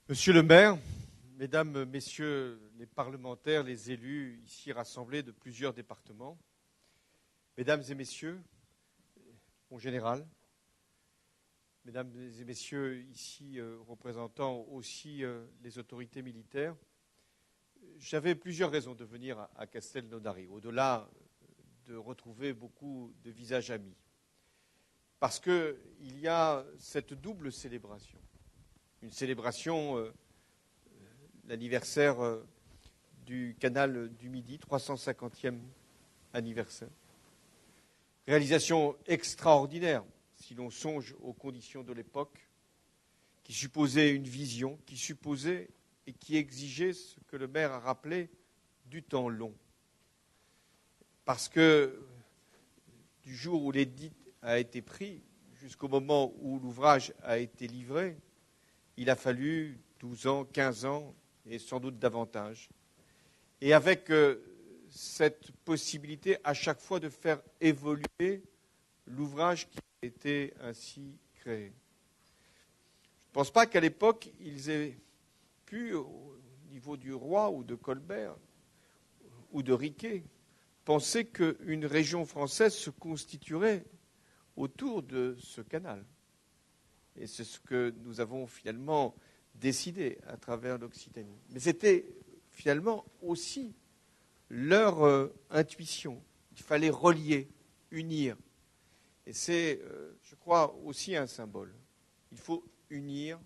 Monsieur le maire, mesdames, messieurs les parlementaires, les élus ici rassemblés de plusieurs départements, mesdames et messieurs, mon général, mesdames et messieurs ici représentant aussi les autorités militaires, j'avais plusieurs raisons de venir à Castelnaudary, au-delà de retrouver beaucoup de visages amis. Parce qu'il y a cette double célébration. Une célébration, l'anniversaire du canal du Midi, 350e anniversaire. Réalisation extraordinaire, si l'on songe aux conditions de l'époque, qui supposait une vision, qui supposait et qui exigeait ce que le maire a rappelé, du temps long. Parce que du jour où l'édit a été pris jusqu'au moment où l'ouvrage a été livré, il a fallu 12 ans, 15 ans et sans doute davantage. Et avec cette possibilité à chaque fois de faire évoluer l'ouvrage qui a été ainsi créé. Je ne pense pas qu'à l'époque, ils aient pu, au niveau du roi ou de Colbert ou de Riquet, penser qu'une région française se constituerait autour de ce canal. Et c'est ce que nous avons finalement décidé à travers l'Occitanie. Mais c'était finalement aussi leur intuition. Il fallait relier, unir. Et c'est, je crois, aussi un symbole. Il faut unir,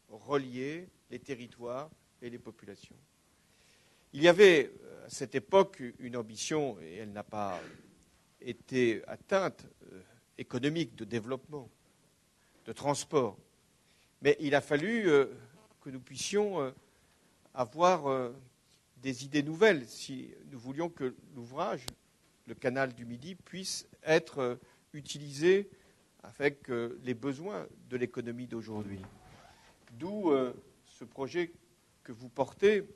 relier les territoires et les populations. Il y avait à cette époque une ambition, et elle n'a pas été atteinte, économique, de développement, de transport. Mais il a fallu que nous puissions avoir des idées nouvelles si nous voulions que l'ouvrage, le canal du Midi, puisse être utilisé avec les besoins de l'économie d'aujourd'hui. D'où ce projet que vous portez,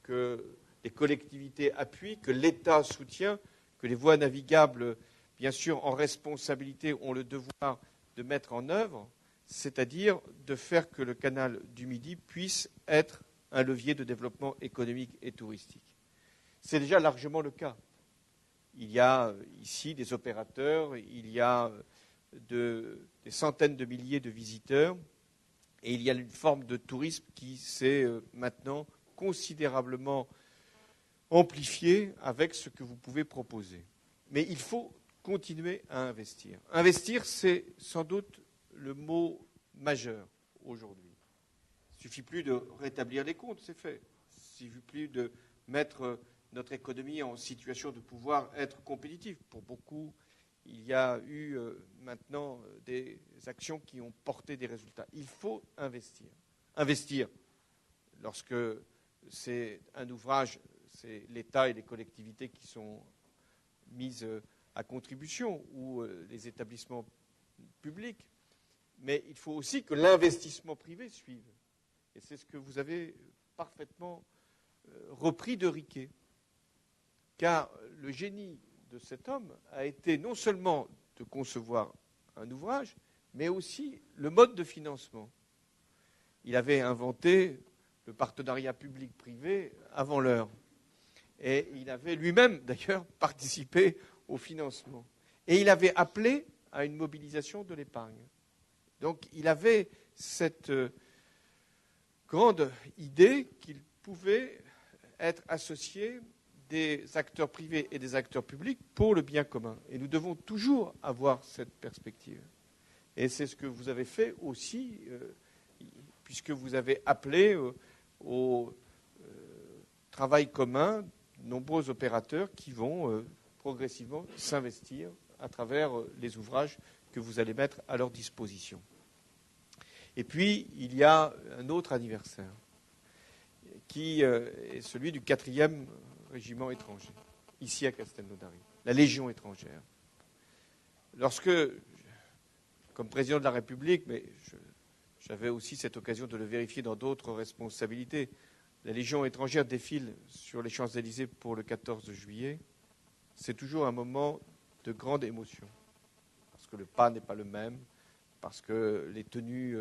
que les collectivités appuient, que l'État soutient, que les voies navigables, bien sûr, en responsabilité, ont le devoir de mettre en œuvre, c'est-à-dire de faire que le canal du Midi puisse être un levier de développement économique et touristique. C'est déjà largement le cas. Il y a ici des opérateurs, il y a des centaines de milliers de visiteurs, et il y a une forme de tourisme qui s'est maintenant considérablement amplifiée avec ce que vous pouvez proposer. Mais il faut continuer à investir. Investir, c'est sans doute le mot majeur aujourd'hui. Il ne suffit plus de rétablir les comptes, c'est fait. Il ne suffit plus de mettre notre économie en situation de pouvoir être compétitive. Pour beaucoup, il y a eu maintenant des actions qui ont porté des résultats. Il faut investir. Investir lorsque c'est un ouvrage, c'est l'État et les collectivités qui sont mises à contribution ou les établissements publics. Mais il faut aussi que l'investissement privé suive. Et c'est ce que vous avez parfaitement repris de Riquet. Car le génie de cet homme a été non seulement de concevoir un ouvrage, mais aussi le mode de financement. Il avait inventé le partenariat public-privé avant l'heure. Et il avait lui-même, d'ailleurs, participé au financement. Et il avait appelé à une mobilisation de l'épargne. Donc il avait cette grande idée qu'il pouvait être associé des acteurs privés et des acteurs publics pour le bien commun. Et nous devons toujours avoir cette perspective. Et c'est ce que vous avez fait aussi, puisque vous avez appelé au travail commun de nombreux opérateurs qui vont progressivement s'investir à travers les ouvrages que vous allez mettre à leur disposition. Et puis, il y a un autre anniversaire, qui est celui du 4e régiment étranger, ici à Castelnaudary, la Légion étrangère. Lorsque, comme président de la République, mais j'avais aussi cette occasion de le vérifier dans d'autres responsabilités, la Légion étrangère défile sur les Champs-Élysées pour le 14 juillet, c'est toujours un moment de grande émotion, parce que le pas n'est pas le même, parce que les tenues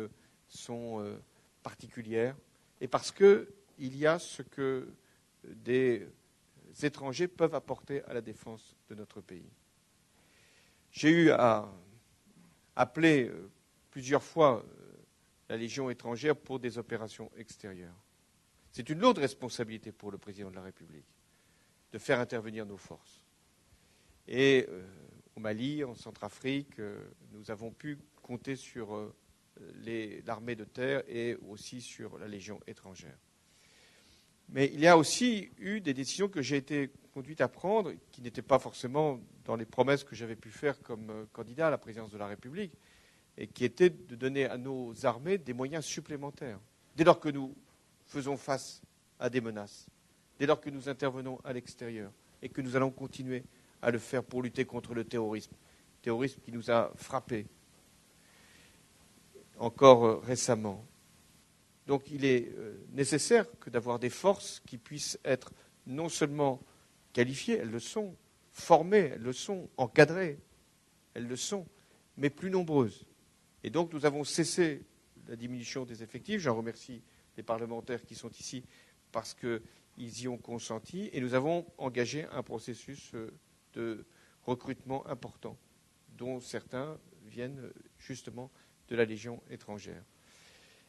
sont particulières, et parce qu'il y a ce que des étrangers peuvent apporter à la défense de notre pays. J'ai eu à appeler plusieurs fois la Légion étrangère pour des opérations extérieures. C'est une lourde responsabilité pour le président de la République de faire intervenir nos forces. Et au Mali, en Centrafrique, nous avons pu compter sur l'armée de terre et aussi sur la Légion étrangère. Mais il y a aussi eu des décisions que j'ai été conduit à prendre, qui n'étaient pas forcément dans les promesses que j'avais pu faire comme candidat à la présidence de la République, et qui étaient de donner à nos armées des moyens supplémentaires. Dès lors que nous faisons face à des menaces, dès lors que nous intervenons à l'extérieur, et que nous allons continuer à le faire pour lutter contre le terrorisme qui nous a frappés encore récemment. Donc il est nécessaire que d'avoir des forces qui puissent être non seulement qualifiées, elles le sont, formées, elles le sont, encadrées, elles le sont, mais plus nombreuses. Et donc nous avons cessé la diminution des effectifs. J'en remercie les parlementaires qui sont ici parce qu'ils y ont consenti. Et nous avons engagé un processus de recrutement important, dont certains viennent justement de la Légion étrangère.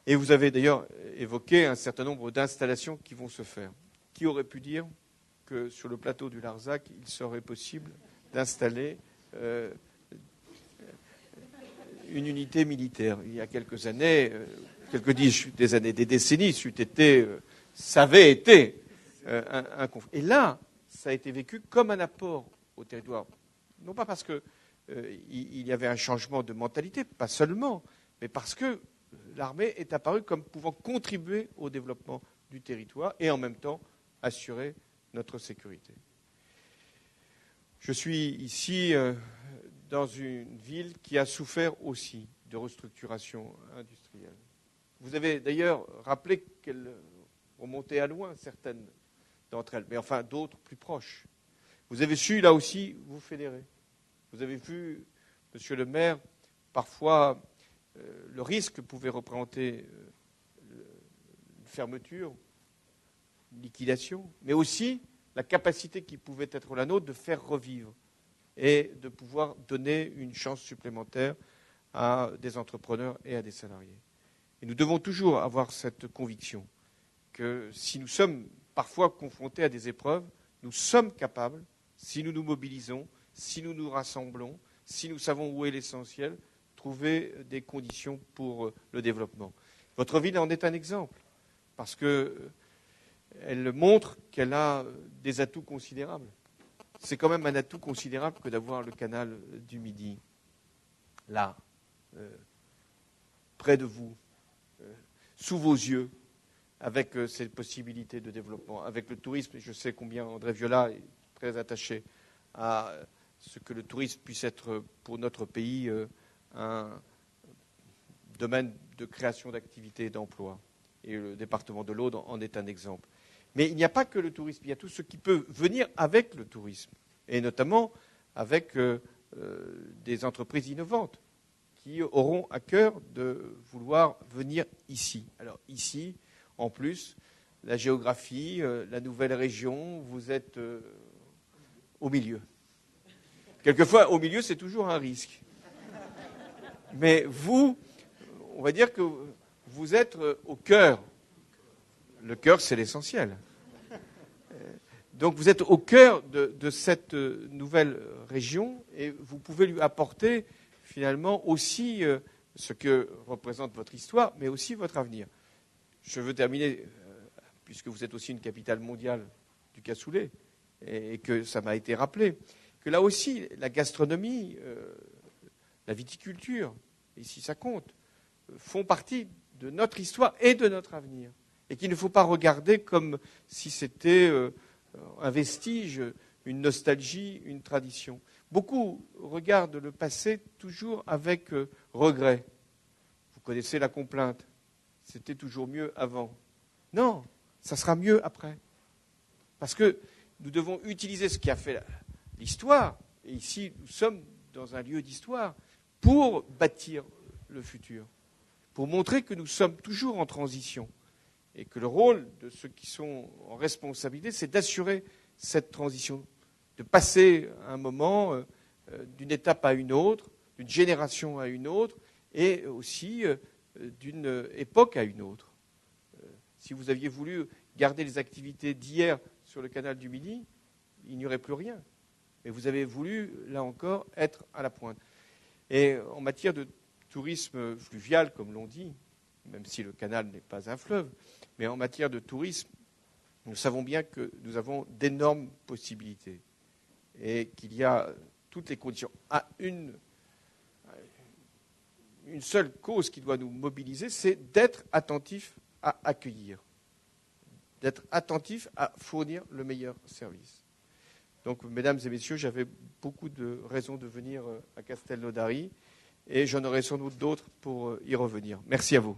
Et vous avez d'ailleurs évoqué un certain nombre d'installations qui vont se faire. Qui aurait pu dire que sur le plateau du Larzac, il serait possible d'installer une unité militaire? Il y a quelques années, quelques disent des années, des décennies, ça avait été un conflit. Et là, ça a été vécu comme un apport au territoire. Non pas parce qu'il y avait un changement de mentalité, pas seulement, mais parce que l'armée est apparue comme pouvant contribuer au développement du territoire et en même temps assurer notre sécurité. Je suis ici dans une ville qui a souffert aussi de restructuration industrielle. Vous avez d'ailleurs rappelé qu'elles remontaient à loin, certaines d'entre elles, mais enfin d'autres plus proches. Vous avez su, là aussi, vous fédérer. Vous avez vu, monsieur le maire, parfois le risque que pouvait représenter une fermeture, une liquidation, mais aussi la capacité qui pouvait être la nôtre de faire revivre et de pouvoir donner une chance supplémentaire à des entrepreneurs et à des salariés. Et nous devons toujours avoir cette conviction que si nous sommes parfois confrontés à des épreuves, nous sommes capables, si nous nous mobilisons, si nous nous rassemblons, si nous savons où est l'essentiel, trouver des conditions pour le développement. Votre ville en est un exemple, parce qu'elle montre qu'elle a des atouts considérables. C'est quand même un atout considérable que d'avoir le canal du Midi, là, près de vous, sous vos yeux, avec ces possibilités de développement, avec le tourisme. Et je sais combien André Viola est très attaché à ce que le tourisme puisse être pour notre pays un domaine de création d'activités et d'emplois. Et le département de l'Aude en est un exemple. Mais il n'y a pas que le tourisme, il y a tout ce qui peut venir avec le tourisme, et notamment avec des entreprises innovantes qui auront à cœur de vouloir venir ici. Alors ici, en plus, la géographie, la nouvelle région, vous êtes au milieu. Quelquefois, au milieu, c'est toujours un risque. Mais vous, on va dire que vous êtes au cœur. Le cœur, c'est l'essentiel. Donc vous êtes au cœur de cette nouvelle région et vous pouvez lui apporter finalement aussi ce que représente votre histoire, mais aussi votre avenir. Je veux terminer, puisque vous êtes aussi une capitale mondiale du cassoulet, et que ça m'a été rappelé, que là aussi, la gastronomie, la viticulture, et si ça compte, font partie de notre histoire et de notre avenir. Et qu'il ne faut pas regarder comme si c'était un vestige, une nostalgie, une tradition. Beaucoup regardent le passé toujours avec regret. Vous connaissez la complainte. C'était toujours mieux avant. Non, ça sera mieux après. Parce que nous devons utiliser ce qui a fait l'histoire, et ici nous sommes dans un lieu d'histoire, pour bâtir le futur, pour montrer que nous sommes toujours en transition Et que le rôle de ceux qui sont en responsabilité, c'est d'assurer cette transition, de passer un moment d'une étape à une autre, d'une génération à une autre, et aussi d'une époque à une autre. Si vous aviez voulu garder les activités d'hier sur le canal du Midi, il n'y aurait plus rien. Mais vous avez voulu, là encore, être à la pointe. Et en matière de tourisme fluvial, comme l'on dit, même si le canal n'est pas un fleuve, mais en matière de tourisme, nous savons bien que nous avons d'énormes possibilités et qu'il y a toutes les conditions. Une seule cause qui doit nous mobiliser, c'est d'être attentif à accueillir, d'être attentif à fournir le meilleur service. Donc, mesdames et messieurs, j'avais beaucoup de raisons de venir à Castelnaudary et j'en aurai sans doute d'autres pour y revenir. Merci à vous.